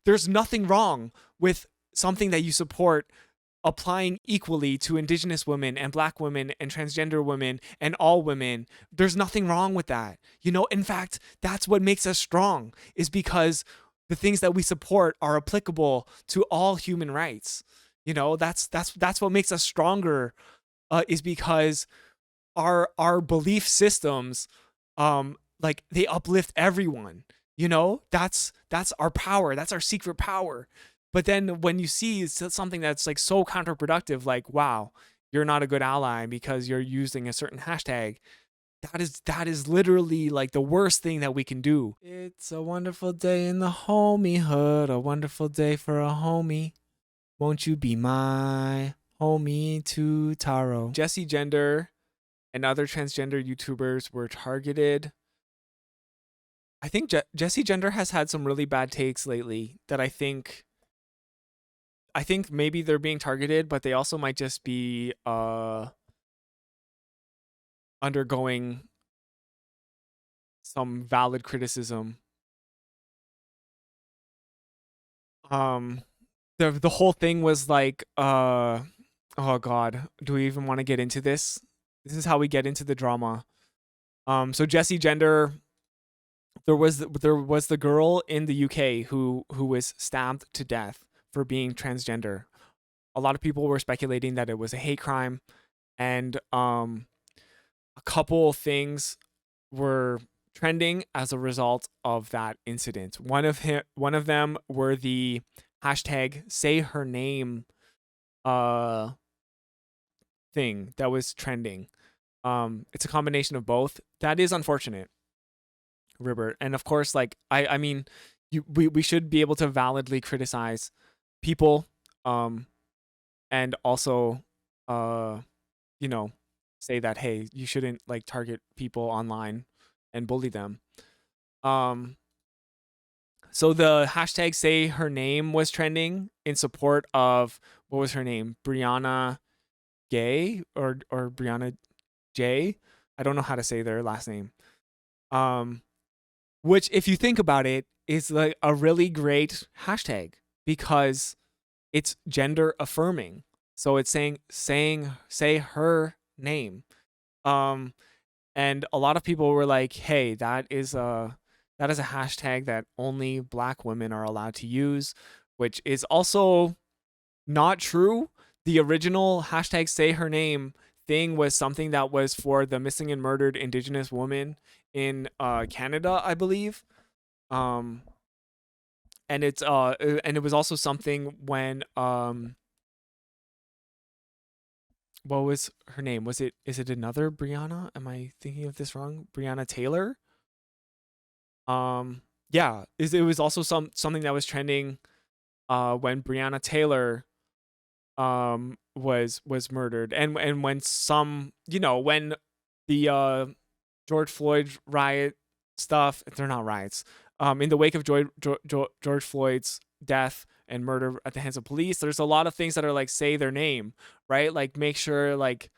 there's nothing wrong with something that you support applying equally to indigenous women and black women and transgender women and all women. There's nothing wrong with that. In fact, that's what makes us strong, is because the things that we support are applicable to all human rights. That's what makes us stronger, is because our belief systems, like, they uplift everyone. That's our power. That's our secret power. But then when you see something that's like so counterproductive, like, wow, you're not a good ally because you're using a certain hashtag, that is literally like the worst thing that we can do. It's a wonderful day in the homiehood, a wonderful day for a homie. Won't you be my homie to Taro? Jessie Gender and other transgender YouTubers were targeted. I think Jessie Gender has had some really bad takes lately that I think maybe they're being targeted, but they also might just be undergoing some valid criticism. The whole thing was like, oh god, do we even want to get into this? This is how we get into the drama. So Jessie Gender, there was the girl in the UK who was stabbed to death for being transgender. A lot of people were speculating that it was a hate crime, and a couple things were trending as a result of that incident. One of them were the hashtag say her name thing that was trending. It's a combination of both. That is unfortunate, Ribert. And of course, like, I mean, we should be able to validly criticize people, and also say that, hey, you shouldn't like target people online and bully them. So the hashtag say her name was trending in support of, what was her name? Brianna Gay or Brianna J. I don't know how to say their last name. Which, if you think about it, is like a really great hashtag because it's gender affirming. So it's say her name. And a lot of people were like, hey, that is a hashtag that only black women are allowed to use, which is also not true. The original hashtag say her name thing was something that was for the missing and murdered indigenous woman in Canada, I believe. And it was also something when what was her name? Is it another Brianna? Am I thinking of this wrong? Brianna Taylor? Yeah, it was also something that was trending when Brianna Taylor was murdered, and when when the George Floyd riot stuff, they're not riots, in the wake of George Floyd's death and murder at the hands of police, there's a lot of things that are like, say their name, right? Like, make sure like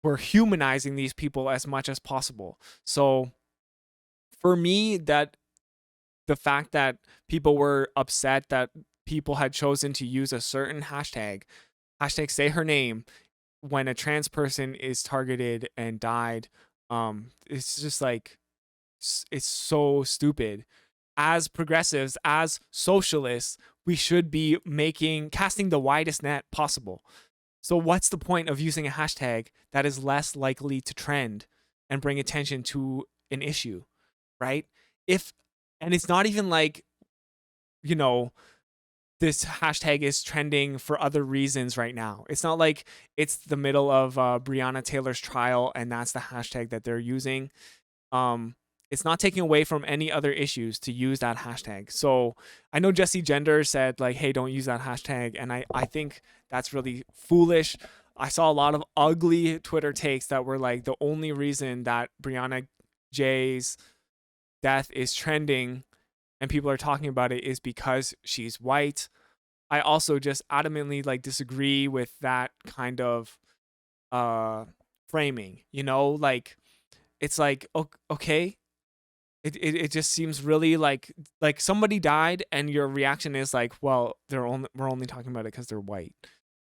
we're humanizing these people as much as possible. So for me, that the fact that people were upset that people had chosen to use a certain hashtag say her name, when a trans person is targeted and died, it's just like, it's so stupid. As progressives, as socialists, we should be casting the widest net possible. So what's the point of using a hashtag that is less likely to trend and bring attention to an issue, right? And it's not even like, this hashtag is trending for other reasons right now. It's not like it's the middle of Breonna Taylor's trial and that's the hashtag that they're using. It's not taking away from any other issues to use that hashtag. So I know Jessie Gender said like, hey, don't use that hashtag. And I think that's really foolish. I saw a lot of ugly Twitter takes that were like, the only reason that Brianna J's death is trending and people are talking about it is because she's white. I also just adamantly like disagree with that kind of framing, like, it's like, okay, It just seems really like somebody died and your reaction is like, well, we're only talking about it because they're white.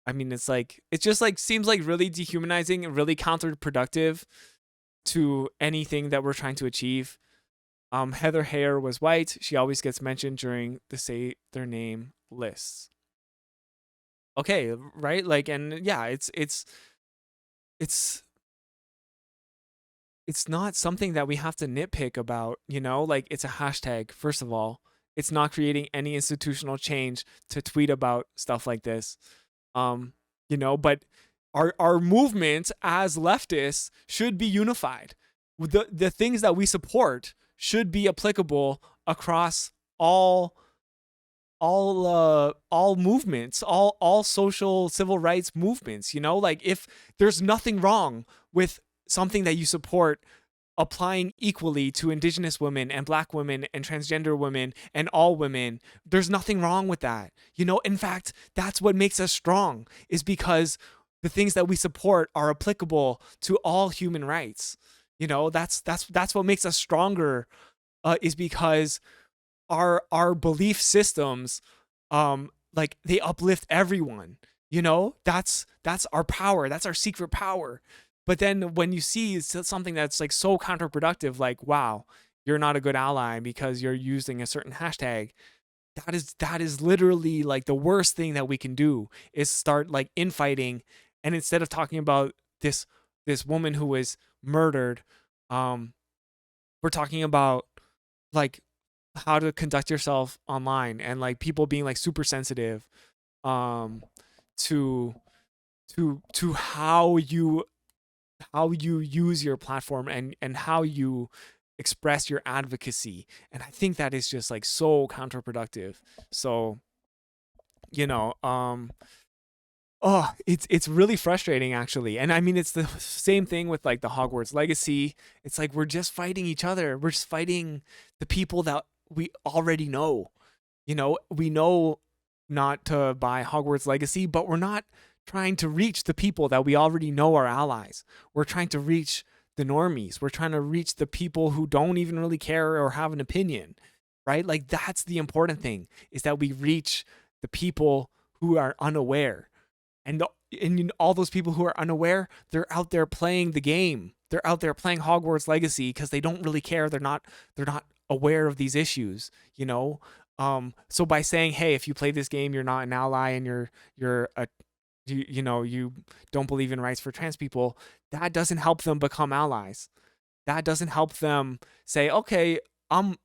I mean, it's like it just like seems like really dehumanizing and really counterproductive to anything that we're trying to achieve. Heather Heyer was white. She always gets mentioned during the say their name lists. Okay, right? Like, and yeah, it's it's not something that we have to nitpick about, you know? Like, it's a hashtag, first of all. It's not creating any institutional change to tweet about stuff like this. Um, but our movement as leftists should be unified. The things that we support should be applicable across all all movements, all social civil rights movements, like if there's nothing wrong with something that you support applying equally to indigenous women and black women and transgender women and all women, there's nothing wrong with that. In fact, that's what makes us strong, is because the things that we support are applicable to all human rights. That's what makes us stronger, is because our belief systems, like, they uplift everyone. That's our power, that's our secret power. But then when you see something that's like so counterproductive, like, wow, you're not a good ally because you're using a certain hashtag, that is literally like the worst thing that we can do, is start like infighting. And instead of talking about this woman who was murdered, we're talking about like how to conduct yourself online, and like people being like super sensitive, um to how you use your platform, and how you express your advocacy. And I think that is just like so counterproductive. So, you know um oh, it's really frustrating, actually. And I mean, it's the same thing with like the Hogwarts legacy. It's like we're just fighting each other, we're just fighting the people that we already know. We know not to buy Hogwarts Legacy, but we're not trying to reach the people that we already know are allies. We're trying to reach the normies. We're trying to reach the people who don't even really care or have an opinion, right? Like, that's the important thing, is that we reach the people who are unaware. And all those people who are unaware, they're out there playing the game. They're out there playing Hogwarts Legacy because they don't really care. They're not aware of these issues, so by saying, hey, if you play this game, you're not an ally, and you're a you don't believe in rights for trans people, that doesn't help them become allies. That doesn't help them say, okay, I'm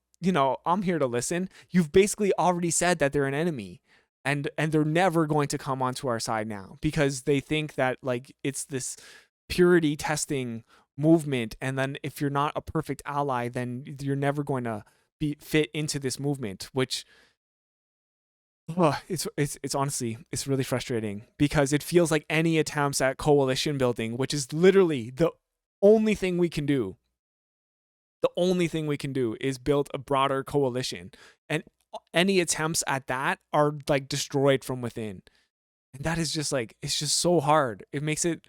here to listen. You've basically already said that they're an enemy, and they're never going to come onto our side now, because they think that like it's this purity testing movement, and then if you're not a perfect ally, then you're never going to be fit into this movement, which, it's honestly, it's really frustrating, because it feels like any attempts at coalition building, which is literally only thing we can do the only thing we can do is build a broader coalition, and any attempts at that are like destroyed from within. And that is just like, it's just so hard. It makes it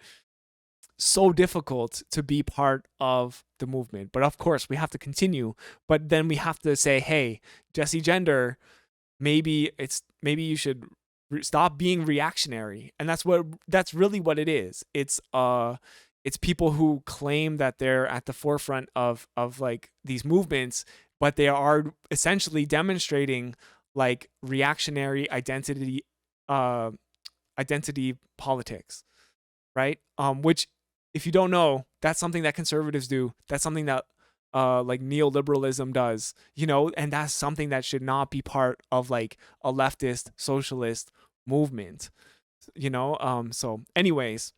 so difficult to be part of the movement. But of course, we have to continue. But then we have to say, hey, Jessie Gender, maybe you should stop being reactionary. And that's really what it is. It's people who claim that they're at the forefront of like these movements, but they are essentially demonstrating like reactionary identity politics, right? Which, if you don't know, that's something that conservatives do. That's something that like neoliberalism does, and that's something that should not be part of like a leftist socialist movement, So anyways,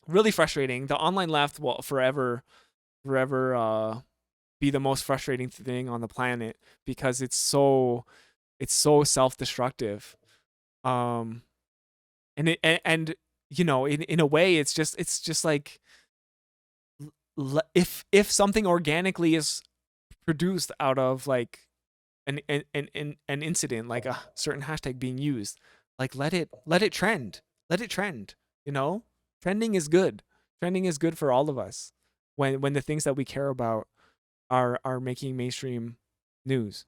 really frustrating. The online left will forever be the most frustrating thing on the planet, because it's so self-destructive. Um and in a way, it's just like, if something organically is produced out of like an incident, like a certain hashtag being used, like, let it trend. Let it trend, you know? Trending is good. Trending is good for all of us, when the things that we care about are making mainstream news.